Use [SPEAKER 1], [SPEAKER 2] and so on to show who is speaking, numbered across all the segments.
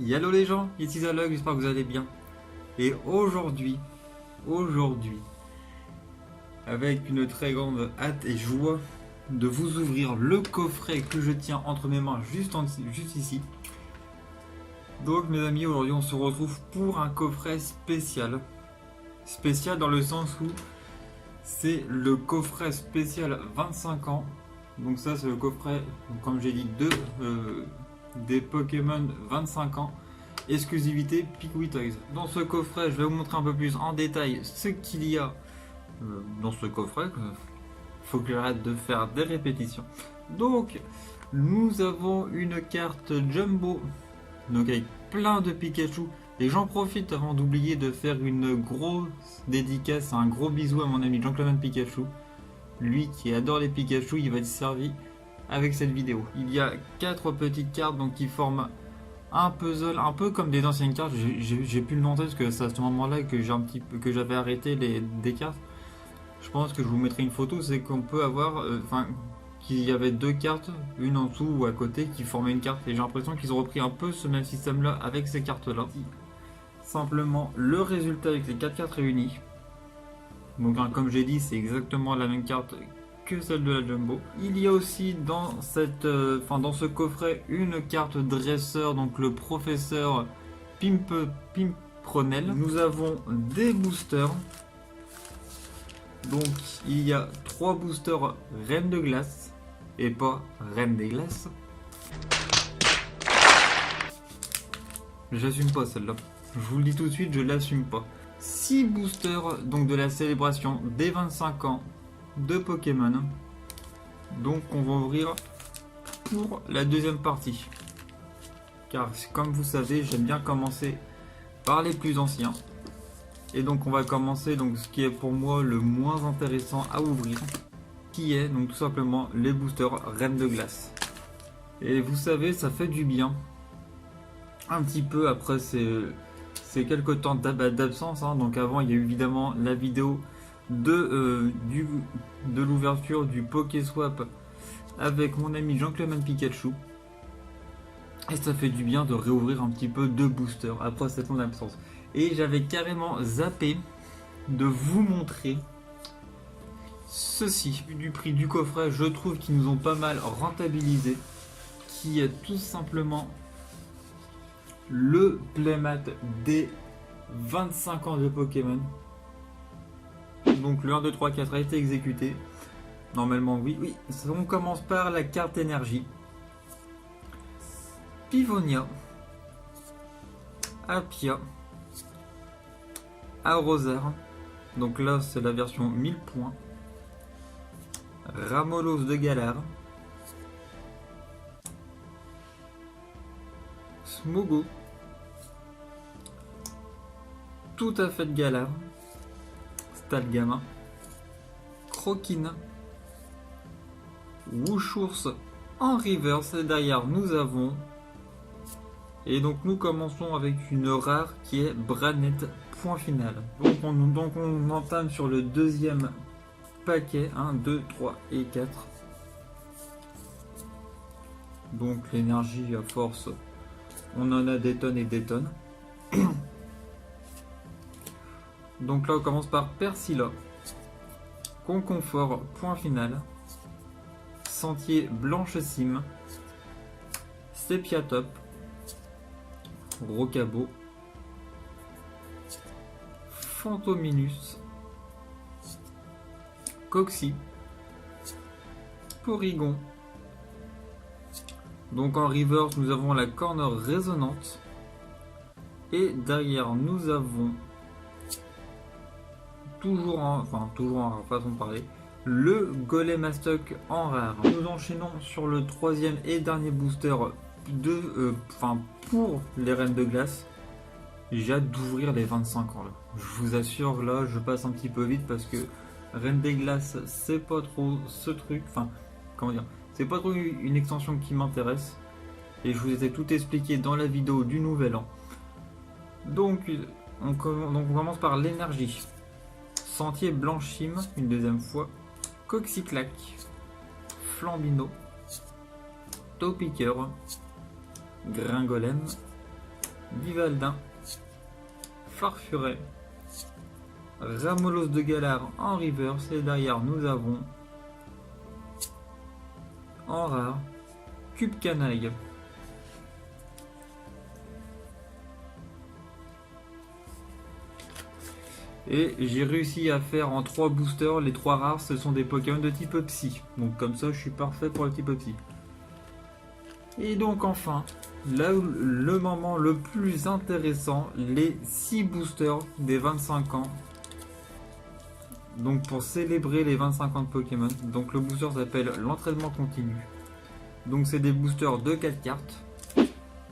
[SPEAKER 1] Yallo les gens, ici Zalog, j'espère que vous allez bien. Et aujourd'hui, avec une très grande hâte et joie de vous ouvrir le coffret que je tiens entre mes mains juste ici. Donc mes amis, aujourd'hui on se retrouve pour un coffret spécial. Spécial dans le sens où c'est le coffret spécial 25 ans. Donc ça c'est le coffret, comme j'ai dit, des Pokémon 25 ans. Exclusivité Picowi Toys. Dans ce coffret, je vais vous montrer un peu plus en détail ce qu'il y a dans ce coffret. Faut que j'arrête de faire des répétitions. Donc, nous avons une carte Jumbo, donc avec plein de Pikachu. Et j'en profite avant d'oublier de faire une grosse dédicace, un gros bisou à mon ami Jean-Claude Pikachu. Lui qui adore les Pikachu, il va être servi avec cette vidéo. Il y a 4 petites cartes donc qui forment un puzzle, un peu comme des anciennes cartes. J'ai pu le monter parce que c'est à ce moment-là que j'avais arrêté des cartes. Je pense que je vous mettrai une photo, c'est qu'on peut avoir, qu'il y avait 2 cartes, une en dessous ou à côté, qui formaient une carte. Et j'ai l'impression qu'ils ont repris un peu ce même système-là avec ces cartes-là. Simplement le résultat avec les 4 cartes réunies. Donc comme j'ai dit, c'est exactement la même carte que celle de la Jumbo. Il y a aussi dans dans ce coffret une carte dresseur, donc le professeur Pimpronel. Nous avons des boosters. Donc il y a 3 boosters Reine de Glace et pas Reine des Glaces. J'assume pas celle-là. Je vous le dis tout de suite, je l'assume pas. 6 boosters donc de la célébration des 25 ans de Pokémon. Donc on va ouvrir pour la deuxième partie. Car comme vous savez, j'aime bien commencer par les plus anciens. Et donc on va commencer donc ce qui est pour moi le moins intéressant à ouvrir, qui est donc tout simplement les boosters Reine de Glace. Et vous savez, ça fait du bien. Un petit peu après ces quelques temps d'absence. Donc avant il y a eu évidemment la vidéo de l'ouverture du Pokéswap avec mon ami Jean-Claude Pikachu. Et ça fait du bien de réouvrir un petit peu de boosters après cette temps d'absence. Et j'avais carrément zappé de vous montrer ceci. Du prix du coffret, je trouve qu'ils nous ont pas mal rentabilisé, qui est tout simplement le playmat des 25 ans de Pokémon. Donc le 1, 2, 3, 4 a été exécuté. Normalement oui. On commence par la carte énergie. Pivonia, Apia, Arroser, donc là c'est la version 1000 points. Ramolos de Galar, Smogo, tout à fait de Galar, Stalgama, Croquine, Wushours en reverse, et derrière nous avons, et donc nous commençons avec une rare qui est Branette, point final. Donc on entame sur le deuxième paquet, 1, 2, 3 et 4. Donc l'énergie à force, on en a des tonnes et des tonnes. Donc là on commence par Persila, Conconfort, point final, Sentier Blanche Cime, Sepiatop, Rocabo, Fantominus, Coxy, Porygon. Donc en reverse nous avons la corner résonante. Et derrière nous avons toujours en façon de parler, le Golem à stock en rare. Nous enchaînons sur le troisième et dernier booster pour les Reines de Glace. J'ai hâte d'ouvrir les 25 ans là. Je vous assure, là je passe un petit peu vite parce que Reine des Glaces c'est pas trop ce truc, c'est pas trop une extension qui m'intéresse. Et je vous ai tout expliqué dans la vidéo du nouvel an. Donc on commence par l'énergie. Sentier Blanchime une deuxième fois, Coxyclac, Flambino, Topiqueur, Gringolem, Vivaldin, Farfuret, Ramolos de Galar en reverse. Et derrière nous avons en rare Cube Canaille. Et j'ai réussi à faire en 3 boosters, les 3 rares ce sont des Pokémon de type Psy. Donc comme ça je suis parfait pour le type Psy. Et donc enfin, là où le moment le plus intéressant, les 6 boosters des 25 ans. Donc pour célébrer les 25 ans de Pokémon. Donc le booster s'appelle l'entraînement continu. Donc c'est des boosters de 4 cartes.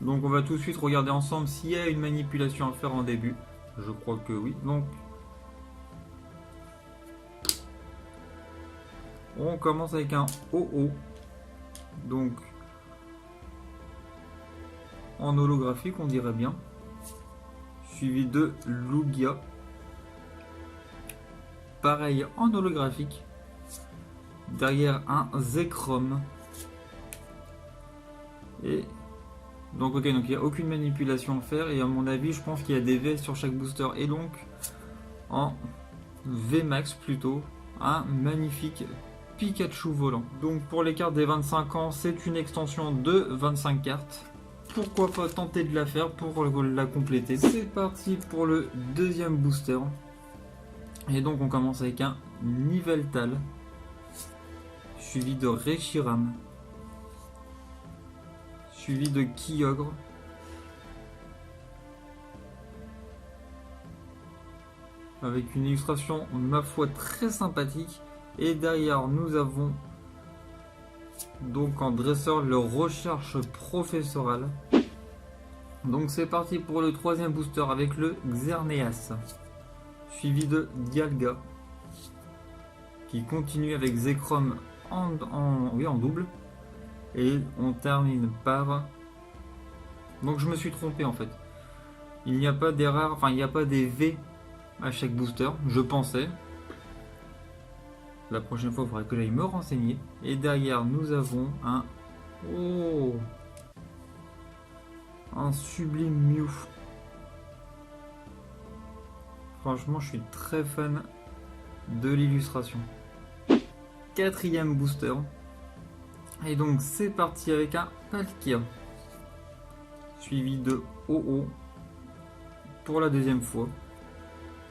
[SPEAKER 1] Donc on va tout de suite regarder ensemble s'il y a une manipulation à faire en début. Je crois que oui. Donc on commence avec un OO. Donc en holographique on dirait bien. Suivi de Lugia. Pareil en holographique. Derrière un Zekrom. Et donc ok, donc il n'y a aucune manipulation à faire. Et à mon avis je pense qu'il y a des V sur chaque booster. Et donc en VMAX plutôt, un magnifique Pikachu volant. Donc pour les cartes des 25 ans, c'est une extension de 25 cartes. Pourquoi pas tenter de la faire pour la compléter. C'est parti pour le deuxième booster. Et donc on commence avec un Niveltal, suivi de Reshiram, suivi de Kyogre, avec une illustration ma foi très sympathique. Et derrière nous avons donc en dresseur le Recherche Professoral. Donc c'est parti pour le troisième booster avec le Xerneas, suivi de Dialga, qui continue avec Zekrom en double. Et on termine par... Donc je me suis trompé en fait. Il n'y a pas d'erreur, enfin il n'y a pas des V à chaque booster, je pensais. La prochaine fois, il faudrait que j'aille me renseigner. Et derrière, nous avons un... Oh, un sublime Mew. Franchement, je suis très fan de l'illustration. Quatrième booster. Et donc, c'est parti avec un Palkia. Suivi de OO pour la deuxième fois.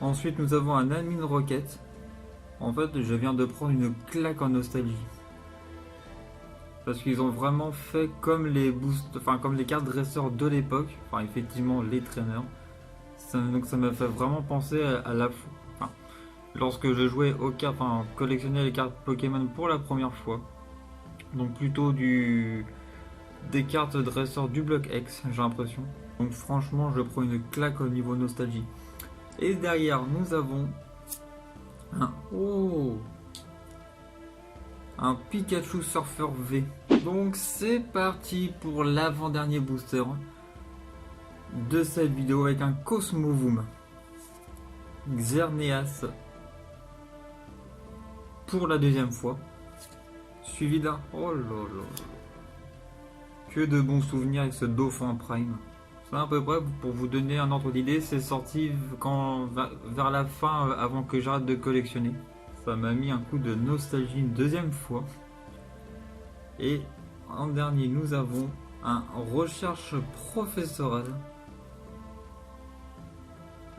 [SPEAKER 1] Ensuite, nous avons un Admin Rocket. En fait, je viens de prendre une claque en nostalgie. Parce qu'ils ont vraiment fait comme les boosts, enfin comme les cartes dresseurs de l'époque. Enfin, effectivement, les traîneurs. Donc ça m'a fait vraiment penser à la... Enfin, lorsque je jouais aux cartes, enfin, collectionnais les cartes Pokémon pour la première fois. Donc plutôt des cartes dresseurs du bloc X, j'ai l'impression. Donc franchement, je prends une claque au niveau nostalgie. Et derrière, nous avons... un Pikachu Surfer V. Donc c'est parti pour l'avant-dernier booster de cette vidéo avec un Cosmovoom, Xerneas pour la deuxième fois, suivi d'un... Oh là là, que de bons souvenirs avec ce Dauphin Prime. C'est à peu près, pour vous donner un ordre d'idée, c'est sorti vers la fin, avant que j'arrête de collectionner. Ça m'a mis un coup de nostalgie une deuxième fois. Et en dernier, nous avons un Recherche Professoral.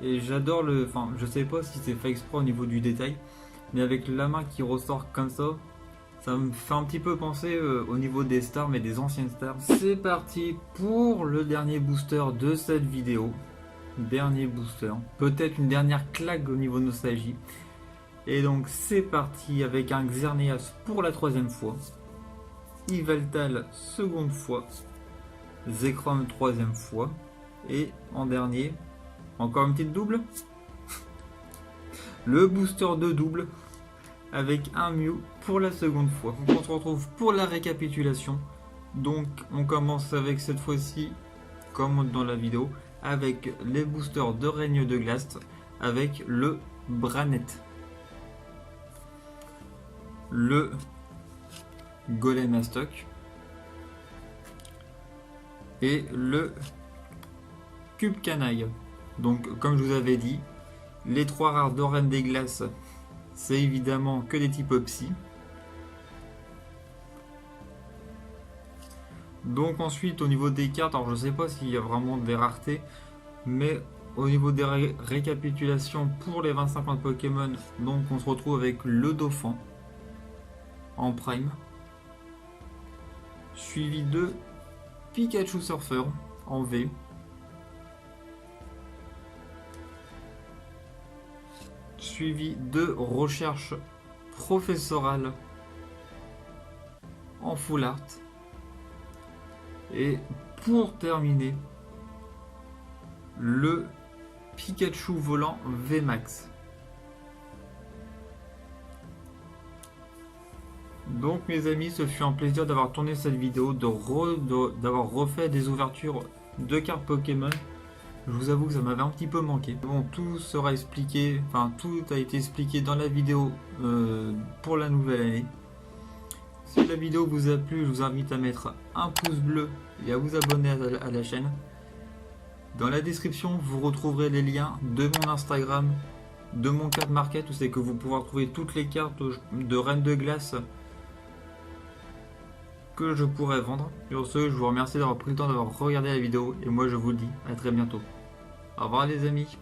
[SPEAKER 1] Et j'adore le... Enfin, je sais pas si c'est fait exprès au niveau du détail, mais avec la main qui ressort comme ça me fait un petit peu penser au niveau des stars, mais des anciennes stars. C'est parti pour le dernier booster de cette vidéo. Dernier booster. Peut-être une dernière claque au niveau nostalgie. Et donc c'est parti avec un Xerneas pour la troisième fois. Yveltal seconde fois. Zekrom troisième fois. Et en dernier, encore une petite double. Le booster de double. Avec un Mew pour la seconde fois. Donc on se retrouve pour la récapitulation. Donc on commence avec cette fois-ci, comme dans la vidéo, avec les boosters de Règne de Glace, avec le Branette, le Golem à stock et le Cube Canaille. Donc comme je vous avais dit, les 3 rares de Reine des Glaces, c'est évidemment que des types psy. Donc ensuite au niveau des cartes, alors je sais pas s'il y a vraiment des raretés, mais au niveau des récapitulations pour les 25 points de Pokémon, donc on se retrouve avec le Dauphin en prime, suivi de Pikachu Surfer en V, suivi de Recherche Professorale en Full Art, et pour terminer, le Pikachu volant VMAX. Donc mes amis, ce fut un plaisir d'avoir tourné cette vidéo, d'avoir refait des ouvertures de cartes Pokémon. Je vous avoue que ça m'avait un petit peu manqué. Bon, tout sera expliqué, enfin tout a été expliqué dans la vidéo pour la nouvelle année. Si la vidéo vous a plu, je vous invite à mettre un pouce bleu et à vous abonner à la chaîne. Dans la description, vous retrouverez les liens de mon Instagram, de mon card market, où c'est que vous pourrez retrouver toutes les cartes de Reine de Glace que je pourrais vendre. Sur ce, je vous remercie d'avoir pris le temps d'avoir regardé la vidéo et moi je vous dis à très bientôt. Au revoir les amis.